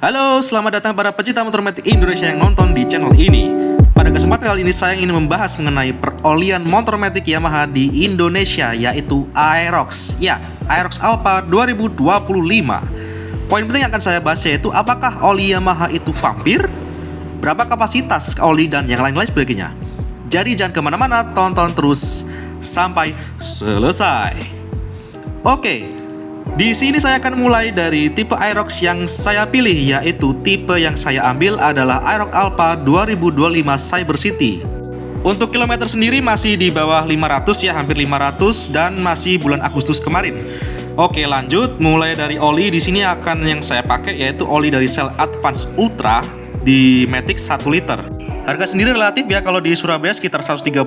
Halo, selamat datang para pecinta motor-matic Indonesia yang nonton di channel ini. Pada kesempatan kali ini saya ingin membahas mengenai perolian motor-matic Yamaha di Indonesia, yaitu Aerox. Ya, Aerox Alpha 2025. Poin penting yang akan saya bahas yaitu apakah oli Yamaha itu vampir? Berapa kapasitas oli dan yang lain-lain sebagainya. Jadi jangan kemana-mana, tonton terus sampai selesai. Oke. Di sini saya akan mulai dari tipe Aerox yang saya pilih, yaitu tipe yang saya ambil adalah Aerox Alpha 2025 Cyber City. Untuk kilometer sendiri masih di bawah 500 ya, hampir 500 dan masih bulan Agustus kemarin. Oke, lanjut mulai dari oli. Di sini akan yang saya pakai yaitu oli dari Shell Advance Ultra di Matic 1 liter. Harga sendiri relatif ya, kalau di Surabaya sekitar 135.000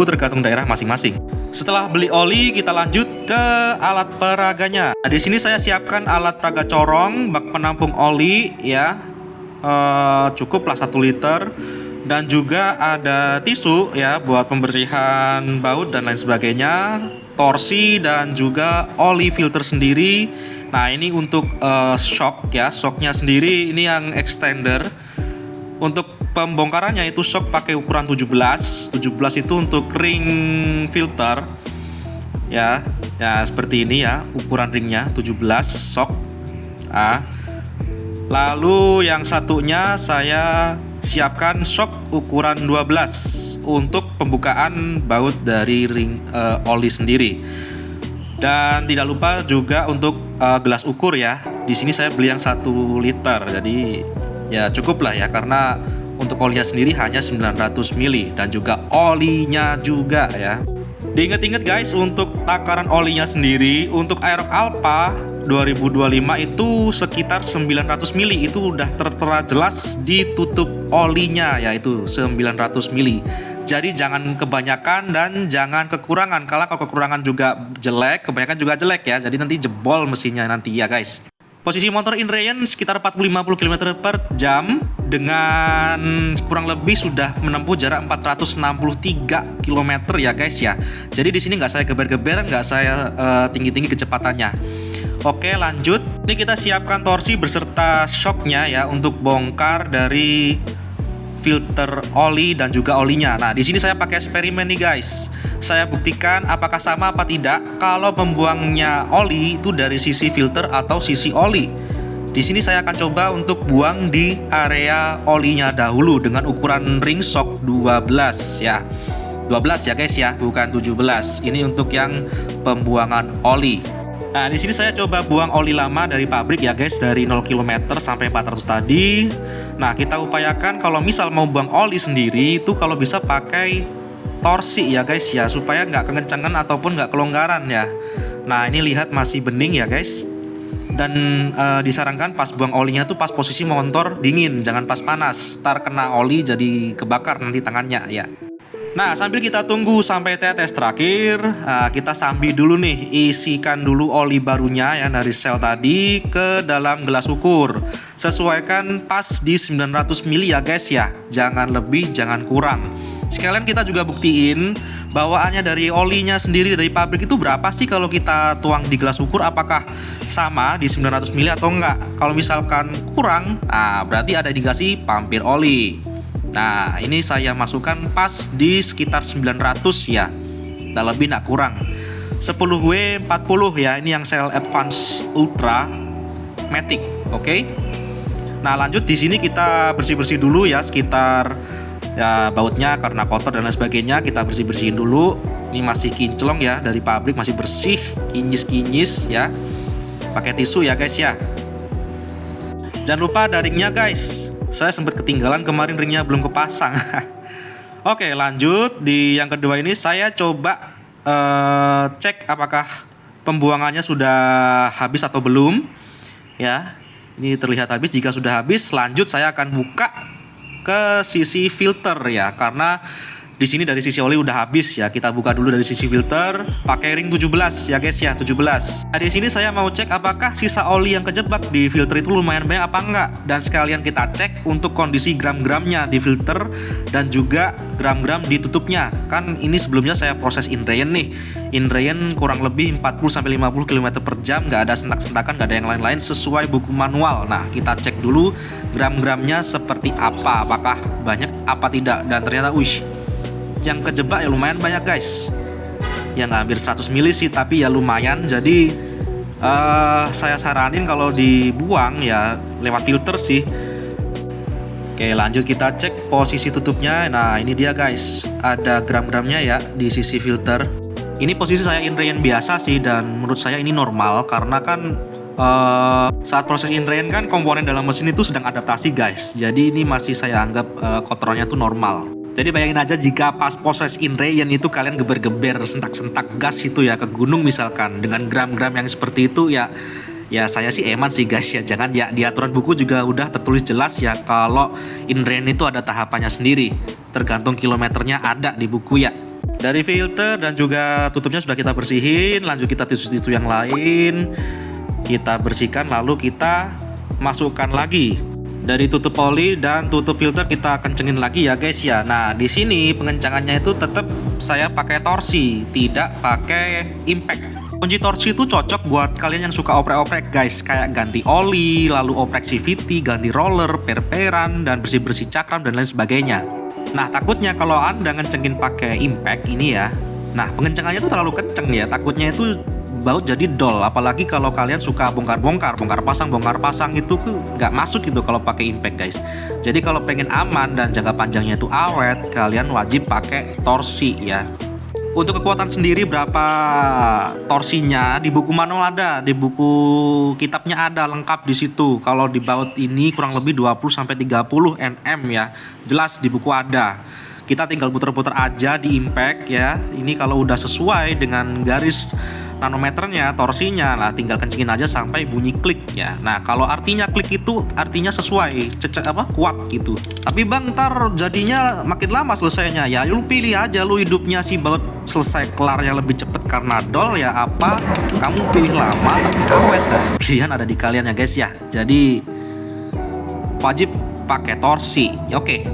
tergantung daerah masing-masing. Setelah beli oli, kita lanjut ke alat peraganya. Nah, di sini saya siapkan alat peraga corong, bak penampung oli ya, cukuplah 1 liter, dan juga ada tisu ya buat pembersihan baut dan lain sebagainya, torsi dan juga oli filter sendiri. Nah ini untuk shock ya, shocknya sendiri ini yang extender. Untuk pembongkarannya itu shock pakai ukuran 17 itu untuk ring filter ya seperti ini ya, ukuran ringnya 17 shock. Lalu yang satunya saya siapkan shock ukuran 12 untuk pembukaan baut dari ring oli sendiri. Dan tidak lupa juga untuk gelas ukur ya. Di sini saya beli yang 1 liter. Jadi ya cukup lah ya, karena untuk olinya sendiri hanya 900 ml dan juga olinya juga ya. Diingat-ingat guys, untuk takaran olinya sendiri untuk Aerox Alpha 2025 itu sekitar 900 ml. Itu udah tertera jelas di tutup olinya, yaitu 900 ml. Jadi jangan kebanyakan dan jangan kekurangan. Kalau kekurangan juga jelek, kebanyakan juga jelek ya. Jadi nanti jebol mesinnya nanti ya guys. Posisi motor in range sekitar 40-50 km per jam dengan kurang lebih sudah menempuh jarak 463 km ya guys ya. Jadi di sini nggak saya geber-geber, nggak saya tinggi-tinggi kecepatannya. Oke, lanjut. Ini kita siapkan torsi beserta shocknya ya untuk bongkar dari filter oli dan juga olinya. Nah, di sini saya pakai eksperimen nih guys. Saya buktikan apakah sama apa tidak kalau membuangnya oli itu dari sisi filter atau sisi oli. Di sini saya akan coba untuk buang di area olinya dahulu dengan ukuran ring shock 12 ya. 12 ya guys ya, bukan 17. Ini untuk yang pembuangan oli. Nah, di sini saya coba buang oli lama dari pabrik ya guys, dari 0 km sampai 400 tadi. Nah, kita upayakan kalau misal mau buang oli sendiri itu kalau bisa pakai torsi ya guys ya, supaya nggak kekencangan ataupun nggak kelonggaran ya. Nah, ini lihat masih bening ya guys. Dan disarankan pas buang olinya tuh pas posisi motor dingin, jangan pas panas. Ntar kena oli jadi kebakar nanti tangannya ya. Nah, sambil kita tunggu sampai tetes terakhir, kita sambil dulu nih, isikan dulu oli barunya yang dari Shell tadi ke dalam gelas ukur. Sesuaikan pas di 900 ml ya guys ya, jangan lebih, jangan kurang. Sekalian kita juga buktiin bawaannya dari olinya sendiri dari pabrik itu berapa sih kalau kita tuang di gelas ukur, apakah sama di 900 ml atau enggak. Kalau misalkan kurang, berarti ada indikasi vampir oli. Nah, ini saya masukkan pas di sekitar 900 ya. Tak lebih, tak kurang. 10W40 ya, ini yang Shell Advance Ultra Matic, oke? Nah, lanjut di sini kita bersih-bersih dulu ya, sekitar ya bautnya karena kotor dan lain sebagainya, kita bersih-bersihin dulu. Ini masih kinclong ya, dari pabrik masih bersih, kinyis-kinyis ya. Pakai tisu ya guys ya. Jangan lupa ada ringnya guys. Saya sempat ketinggalan kemarin, ringnya belum kepasang. Oke, lanjut di yang kedua ini saya coba cek apakah pembuangannya sudah habis atau belum. Ya, ini terlihat habis. Jika sudah habis, lanjut saya akan buka ke sisi filter ya, karena Di sini dari sisi oli udah habis ya. Kita buka dulu dari sisi filter, pakai ring 17 ya guys ya, 17. Nah, di sini saya mau cek apakah sisa oli yang kejebak di filter itu lumayan banyak apa enggak. Dan sekalian kita cek untuk kondisi gram-gramnya di filter dan juga gram-gram di tutupnya. Kan ini sebelumnya saya proses indrain nih. Indrain kurang lebih 40-50 km per jam, nggak ada sentak-sentakan, nggak ada yang lain-lain, sesuai buku manual. Nah, kita cek dulu gram-gramnya seperti apa, apakah banyak apa tidak. Dan ternyata yang kejebak ya lumayan banyak guys. Ya nggak hampir 100 mili sih, tapi ya lumayan. Jadi saya saranin kalau dibuang ya lewat filter sih. Oke, lanjut kita cek posisi tutupnya. Nah, ini dia guys, ada gram-gramnya ya di sisi filter. Ini posisi saya indrain biasa sih, dan menurut saya ini normal karena kan saat proses indrain kan komponen dalam mesin itu sedang adaptasi guys. Jadi ini masih saya anggap kotorannya tuh normal. Jadi bayangin aja jika pas proses indrain itu kalian geber-geber, sentak-sentak gas itu ya ke gunung misalkan dengan gram-gram yang seperti itu ya saya sih eman sih guys ya. Jangan ya, di aturan buku juga udah tertulis jelas ya kalau indrain itu ada tahapannya sendiri. Tergantung kilometernya ada di buku ya. Dari filter dan juga tutupnya sudah kita bersihin, lanjut kita tisu-tisu yang lain. Kita bersihkan lalu kita masukkan lagi. Dari tutup oli dan tutup filter kita kencengin lagi ya guys ya. Nah, di sini pengencangannya itu tetap saya pakai torsi, tidak pakai impact. Kunci torsi itu cocok buat kalian yang suka oprek-oprek guys, kayak ganti oli, lalu oprek CVT, ganti roller, per-peran, dan bersih-bersih cakram dan lain sebagainya. Nah, takutnya kalau Anda ngencengin pakai impact ini ya, nah pengencangannya itu terlalu kenceng ya, takutnya itu baut jadi dol. Apalagi kalau kalian suka bongkar pasang itu nggak masuk gitu kalau pakai impact guys. Jadi kalau pengen aman dan jangka panjangnya itu awet, kalian wajib pakai torsi ya. Untuk kekuatan sendiri berapa torsinya di buku manual ada, di buku kitabnya ada lengkap di situ. Kalau di baut ini kurang lebih 20-30 Nm ya, jelas di buku ada. Kita tinggal puter-puter aja di impact ya. Ini kalau udah sesuai dengan garis nanometernya, torsinya, lah tinggal kencingin aja sampai bunyi klik ya. Nah, kalau artinya klik itu artinya sesuai, kuat gitu. Tapi bang, ntar jadinya makin lama selesainya ya. Lu pilih aja lu hidupnya si baut selesai kelar yang lebih cepet karena dol ya apa. Kamu pilih lama tapi awet. Nah, pilihan ada di kalian ya guys ya. Jadi wajib pakai torsi. Oke.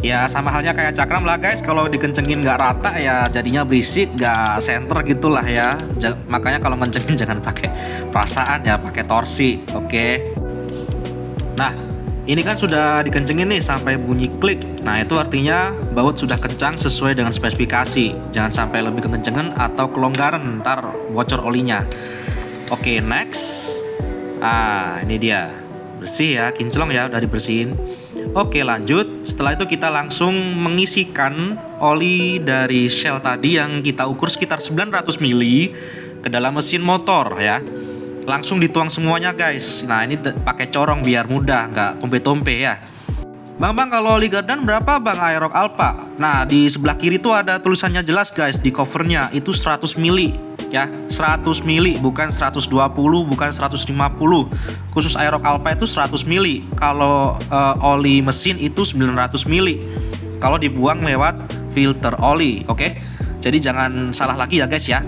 Ya sama halnya kayak cakram lah guys, kalau dikencengin nggak rata ya jadinya berisik, nggak center gitulah ya. Makanya kalau ngencengin jangan pakai perasaan ya, pakai torsi. Oke. Nah, ini kan sudah dikencengin nih sampai bunyi klik. Nah, itu artinya baut sudah kencang sesuai dengan spesifikasi. Jangan sampai lebih kekencengan atau kelonggaran, ntar bocor olinya. Oke, next. Ini dia. Bersih ya, kinclong ya, udah dibersihin. Oke, lanjut. Setelah itu kita langsung mengisikan oli dari shell tadi yang kita ukur sekitar 900 mili ke dalam mesin motor ya. Langsung dituang semuanya guys. Nah, ini pakai corong biar mudah, nggak tompe-tompe ya. Bang, kalau oli gardan berapa bang Aerox Alpha? Nah, di sebelah kiri tuh ada tulisannya jelas guys di covernya. Itu 100 mili ya, 100 mili bukan 120, bukan 150. Khusus Aerox Alpha itu 100 mili. Kalau oli mesin itu 900 mili. Kalau dibuang lewat filter oli, oke? Jadi jangan salah lagi ya guys ya.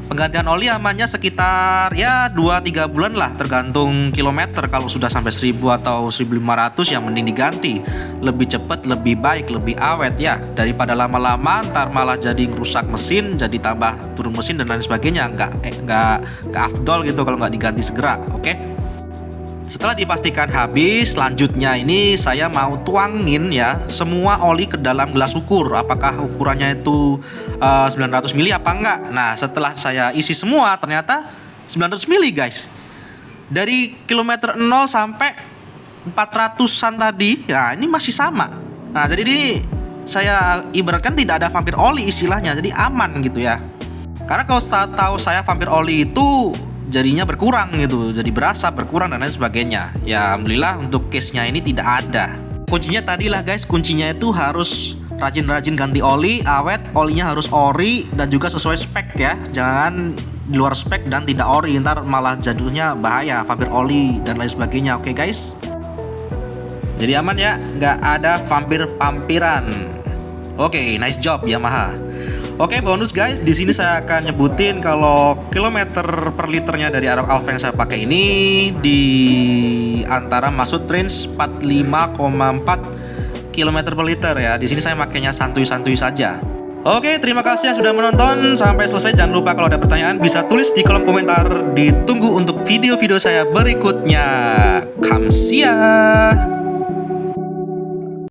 Penggantian oli amannya sekitar ya 2-3 bulan lah, tergantung kilometer. Kalau sudah sampai 1000 atau 1500 yang mending diganti. Lebih cepat, lebih baik, lebih awet ya. Daripada lama-lama ntar malah jadi ngerusak mesin, jadi tambah turun mesin dan lain sebagainya. Nggak afdol gitu kalau nggak diganti segera, oke? Setelah dipastikan habis, selanjutnya ini saya mau tuangin ya semua oli ke dalam gelas ukur. Apakah ukurannya itu 900 mili apa enggak? Nah, setelah saya isi semua ternyata 900 mili guys. Dari kilometer 0 sampai 400-an tadi, ya ini masih sama. Nah, jadi ini saya ibaratkan tidak ada vampir oli istilahnya, jadi aman gitu ya. Karena kalau tahu saya vampir oli itu jadinya berkurang gitu, jadi berasa berkurang dan lain sebagainya. Ya alhamdulillah untuk case-nya ini tidak ada. Kuncinya tadi lah guys, kuncinya itu harus rajin-rajin ganti oli, awet, olinya harus ori dan juga sesuai spek ya. Jangan di luar spek dan tidak ori, ntar malah jadinya bahaya, vampir oli dan lain sebagainya. Oke guys. Jadi aman ya, nggak ada vampir-vampiran. Oke, nice job Yamaha. Oke, bonus guys, di sini saya akan nyebutin kalau kilometer per liternya dari Aroc Alpha yang saya pakai ini di antara masuk range 45,4 km per liter ya. Di sini saya makainya santuy-santuy saja. Oke, terima kasih yang sudah menonton sampai selesai. Jangan lupa kalau ada pertanyaan bisa tulis di kolom komentar. Ditunggu untuk video-video saya berikutnya. Kamsia.